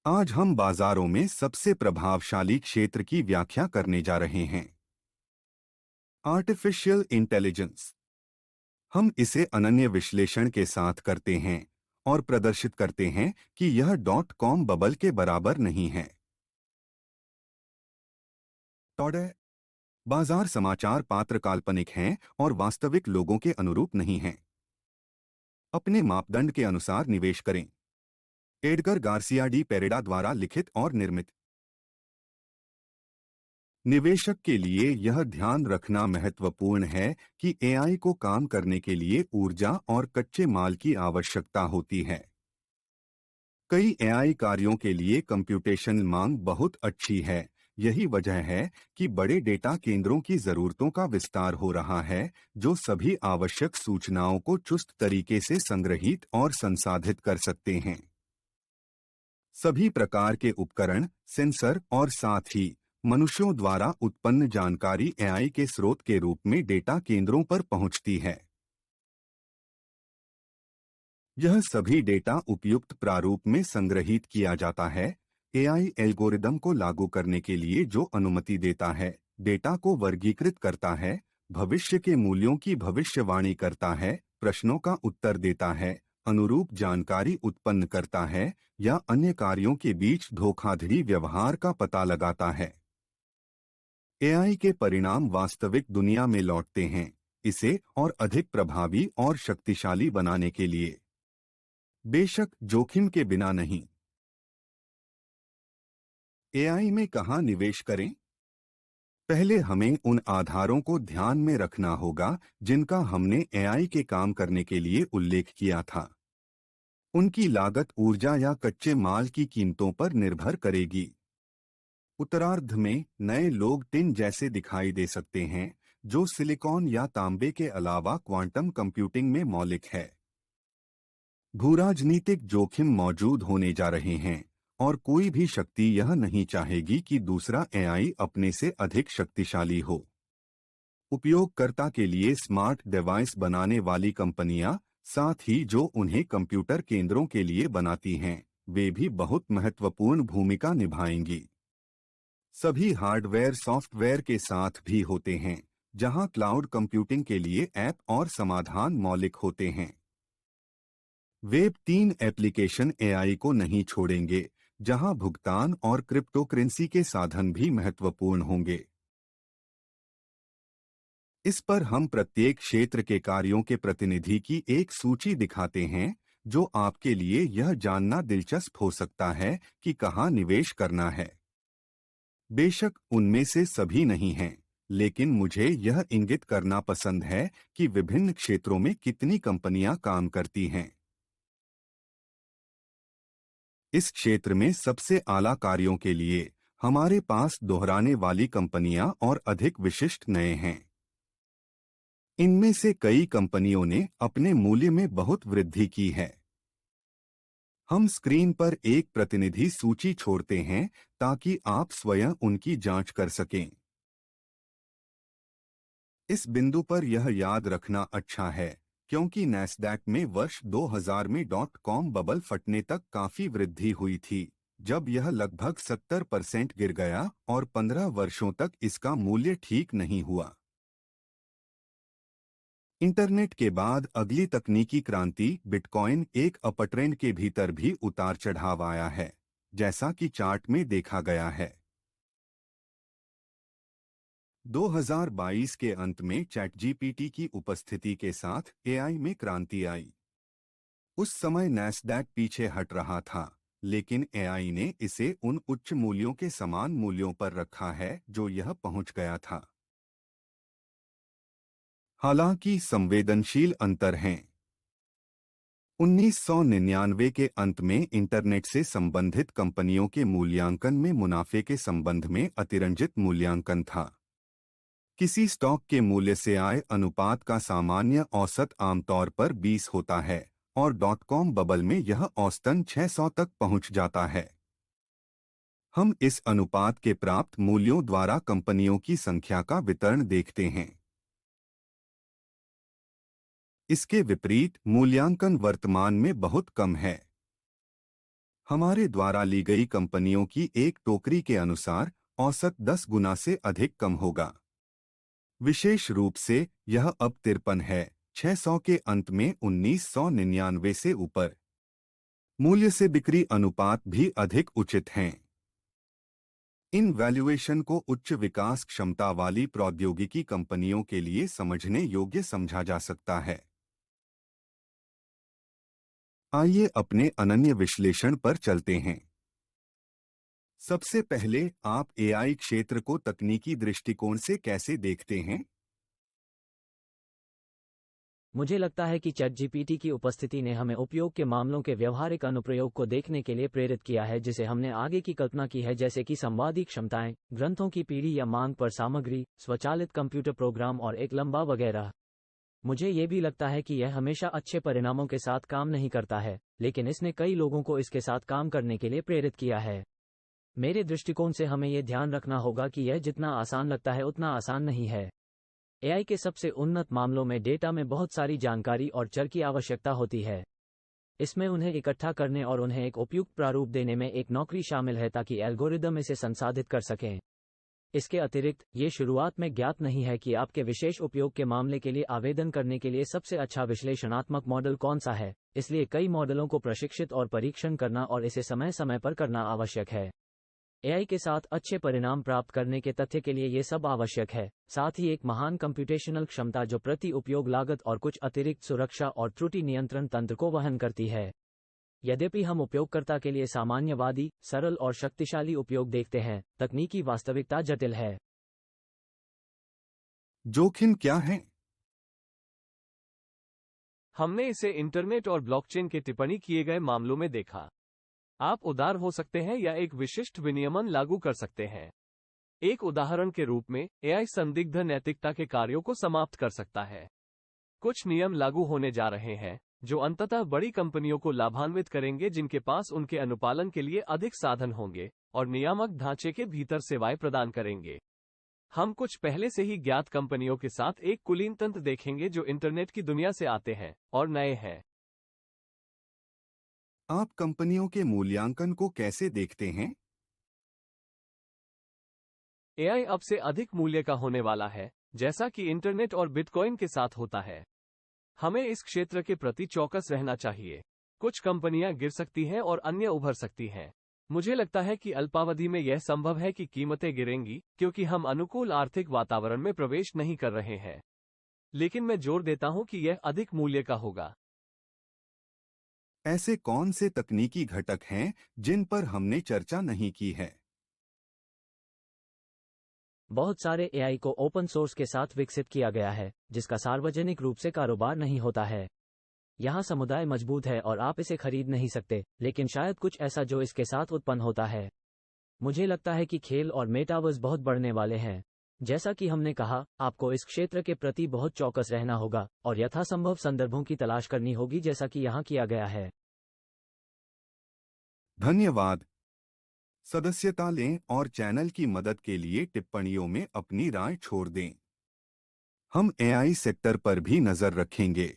आज हम बाजारों में सबसे प्रभावशाली क्षेत्र की व्याख्या करने जा रहे हैं। Artificial intelligence. हम इसे अनन्य विश्लेषण के साथ करते हैं और प्रदर्शित करते हैं कि यह डॉट कॉम बबल के बराबर नहीं है। टॉडे बाजार समाचार पात्र काल्पनिक हैं और वास्तविक लोगों के अनुरूप नहीं हैं। अपने मापदंड के अनुसार निवेश करें। एडगर गार्सिया डी पेरेडा द्वारा लिखित और निर्मित। निवेशक के लिए यह ध्यान रखना महत्वपूर्ण है कि एआई को काम करने के लिए ऊर्जा और कच्चे माल की आवश्यकता होती है। कई एआई कार्यों के लिए कंप्यूटेशन मांग बहुत अच्छी है। यही वजह है कि बड़े डेटा केंद्रों की जरूरतों का विस्तार हो रहा है, जो सभी आवश्यक सूचनाओं को चुस्त तरीके से संग्रहीत और संसाधित कर सकते हैं। सभी प्रकार के उपकरण, सेंसर और साथ ही मनुष्यों द्वारा उत्पन्न जानकारी एआई के स्रोत के रूप में डेटा केंद्रों पर पहुंचती है। यह सभी डेटा उपयुक्त प्रारूप में संग्रहीत किया जाता है। एआई एल्गोरिदम को लागू करने के लिए जो अनुमति देता है, डेटा को वर्गीकृत करता है, भविष्य के मूल्यों की भविष्यवाणी करता है, प्रश्नों का उत्तर देता है, अनुरूप जानकारी उत्पन्न करता है या अन्य कार्यों के बीच धोखाधड़ी व्यवहार का पता लगाता है। एआई के परिणाम वास्तविक दुनिया में लौटते हैं, इसे और अधिक प्रभावी और शक्तिशाली बनाने के लिए। बेशक जोखिम के बिना नहीं। एआई में कहाँ निवेश करें? पहले हमें उन आधारों को ध्यान में रखना होगा जिनका हमने एआई के काम करने के लिए उल्लेख किया था। उनकी लागत ऊर्जा या कच्चे माल की कीमतों पर निर्भर करेगी। उत्तरार्ध में नए लोग टिन जैसे दिखाई दे सकते हैं, जो सिलिकॉन या तांबे के अलावा क्वांटम कंप्यूटिंग में मौलिक है। भूराजनीतिक जोखिम मौजूद होने जा रहे हैं और कोई भी शक्ति यह नहीं चाहेगी कि दूसरा एआई अपने से अधिक शक्तिशाली हो। उपयोगकर्ता के लिए स्मार्ट डिवाइस बनाने वाली कंपनियां, साथ ही जो उन्हें कंप्यूटर केंद्रों के लिए बनाती हैं, वे भी बहुत महत्वपूर्ण भूमिका निभाएंगी। सभी हार्डवेयर सॉफ्टवेयर के साथ भी होते हैं, जहां क्लाउड कंप्यूटिंग के लिए ऐप और समाधान मौलिक होते हैं। वेब 3 एप्लीकेशन एआई को नहीं छोड़ेंगे, जहां भुगतान और क्रिप्टोकरेंसी के साधन भी महत्वपूर्ण होंगे। इस पर हम प्रत्येक क्षेत्र के कार्यों के प्रतिनिधि की एक सूची दिखाते हैं, जो आपके लिए यह जानना दिलचस्प हो सकता है कि कहां निवेश करना है। बेशक उनमें से सभी नहीं हैं, लेकिन मुझे यह इंगित करना पसंद है कि विभिन्न क्षेत्रों में कितनी कंपनियां काम करती हैं। इस क्षेत्र में सबसे आला कार्यों के लिए हमारे पास दोहराने वाली कंपनियां और अधिक विशिष्ट नए हैं। इनमें से कई कंपनियों ने अपने मूल्य में बहुत वृद्धि की है। हम स्क्रीन पर एक प्रतिनिधि सूची छोड़ते हैं ताकि आप स्वयं उनकी जांच कर सकें। इस बिंदु पर यह याद रखना अच्छा है, क्योंकि नैस्डैक में वर्ष 2000 में डॉट कॉम बबल फटने तक काफी वृद्धि हुई थी, जब यह लगभग 70% गिर गया और 15 वर्षों तक इसका मूल्य ठीक नहीं हुआ। इंटरनेट के बाद अगली तकनीकी क्रांति बिटकॉइन एक अपट्रेंड के भीतर भी उतार चढ़ाव आया है, जैसा कि चार्ट में देखा गया है। 2022 के अंत में चैटजीपीटी की उपस्थिति के साथ एआई में क्रांति आई। उस समय नैस्डैक पीछे हट रहा था, लेकिन एआई ने इसे उन उच्च मूल्यों के समान मूल्यों पर रखा है जो यह पहुंच गया था। हालांकि संवेदनशील अंतर हैं। 1999 के अंत में इंटरनेट से संबंधित कंपनियों के मूल्यांकन में मुनाफे के संबंध में अतिरंजित मूल्यांकन था। किसी स्टॉक के मूल्य से आय अनुपात का सामान्य औसत आमतौर पर 20 होता है और डॉट कॉम बबल में यह औसतन 600 तक पहुंच जाता है। हम इस अनुपात के प्राप्त मूल्यों द्वारा कंपनियों की संख्या का वितरण देखते हैं। इसके विपरीत मूल्यांकन वर्तमान में बहुत कम है। हमारे द्वारा ली गई कंपनियों की एक टोकरी के अनुसार औसत 10 गुना से अधिक कम होगा। विशेष रूप से यह अब 53 है, 600 के अंत में 1999 से ऊपर। मूल्य से बिक्री अनुपात भी अधिक उचित हैं। इन वैल्यूएशन को उच्च विकास क्षमता वाली प्रौद्योगिकी कंपनियों के लिए समझने योग्य समझा जा सकता है। आइए अपने अनन्य विश्लेषण पर चलते हैं। सबसे पहले आप एआई क्षेत्र को तकनीकी दृष्टिकोण से कैसे देखते हैं? मुझे लगता है कि चैट जीपीटी की उपस्थिति ने हमें उपयोग के मामलों के व्यवहारिक अनुप्रयोग को देखने के लिए प्रेरित किया है जिसे हमने आगे की कल्पना की है, जैसे कि संवादी क्षमताएं, ग्रंथों की पीढ़ी या मांग पर सामग्री, स्वचालित कंप्यूटर प्रोग्राम और एक लंबा वगैरह। मुझे ये भी लगता है कि यह हमेशा अच्छे परिणामों के साथ काम नहीं करता है, लेकिन इसने कई लोगों को इसके साथ काम करने के लिए प्रेरित किया है। मेरे दृष्टिकोण से हमें यह ध्यान रखना होगा कि यह जितना आसान लगता है उतना आसान नहीं है। एआई के सबसे उन्नत मामलों में डेटा में बहुत सारी जानकारी और चर की आवश्यकता होती है। इसमें उन्हें इकट्ठा करने और उन्हें एक उपयुक्त प्रारूप देने में एक नौकरी शामिल है ताकि एल्गोरिदम इसे संसाधित कर सकें। इसके अतिरिक्त, ये शुरुआत में ज्ञात नहीं है कि आपके विशेष उपयोग के मामले के लिए आवेदन करने के लिए सबसे अच्छा विश्लेषणात्मक मॉडल कौन सा है, इसलिए कई मॉडलों को प्रशिक्षित और परीक्षण करना और इसे समय समय पर करना आवश्यक है। एआई के साथ अच्छे परिणाम प्राप्त करने के तथ्य के लिए ये सब आवश्यक है, साथ ही एक महान कंप्यूटेशनल क्षमता जो प्रति उपयोग लागत और कुछ अतिरिक्त सुरक्षा और त्रुटि नियंत्रण तंत्र को वहन करती है। यद्यपि हम उपयोगकर्ता के लिए सामान्यवादी, सरल और शक्तिशाली उपयोग देखते हैं, तकनीकी वास्तविकता जटिल है। जोखिम क्या है? हमने इसे इंटरनेट और ब्लॉकचेन के टिप्पणी किए गए मामलों में देखा। आप उदार हो सकते हैं या एक विशिष्ट विनियमन लागू कर सकते हैं। एक उदाहरण के रूप में, एआई संदिग्ध नैतिकता के कार्यों को समाप्त कर सकता है। कुछ नियम लागू होने जा रहे हैं जो अंततः बड़ी कंपनियों को लाभान्वित करेंगे जिनके पास उनके अनुपालन के लिए अधिक साधन होंगे और नियामक ढांचे के भीतर सेवाएं प्रदान करेंगे। हम कुछ पहले से ही ज्ञात कंपनियों के साथ एक कुलीन तंत्र देखेंगे जो इंटरनेट की दुनिया से आते हैं और नए हैं। आप कंपनियों के मूल्यांकन को कैसे देखते हैं? एआई अब से अधिक मूल्य का होने वाला है, जैसा कि इंटरनेट और बिटकॉइन के साथ होता है। हमें इस क्षेत्र के प्रति चौकस रहना चाहिए। कुछ कंपनियां गिर सकती हैं और अन्य उभर सकती हैं। मुझे लगता है कि अल्पावधि में यह संभव है कि कीमतें गिरेंगी क्योंकि हम अनुकूल आर्थिक वातावरण में प्रवेश नहीं कर रहे हैं। लेकिन मैं जोर देता हूं कि यह अधिक मूल्य का होगा। ऐसे कौन से तकनीकी घटक हैं जिन पर हमने चर्चा नहीं की है? बहुत सारे एआई को ओपन सोर्स के साथ विकसित किया गया है, जिसका सार्वजनिक रूप से कारोबार नहीं होता है। यहाँ समुदाय मजबूत है और आप इसे खरीद नहीं सकते, लेकिन शायद कुछ ऐसा जो इसके साथ उत्पन्न होता है। मुझे लगता है कि खेल और मेटावर्स बहुत बढ़ने वाले हैं। जैसा कि हमने कहा, आपको इस क्षेत्र के प्रति बहुत चौकस रहना होगा और यथासंभव संदर्भों की तलाश करनी होगी, जैसा कि यहाँ किया गया है। धन्यवाद। सदस्यता लें और चैनल की मदद के लिए टिप्पणियों में अपनी राय छोड़ दें। हम एआई सेक्टर पर भी नजर रखेंगे।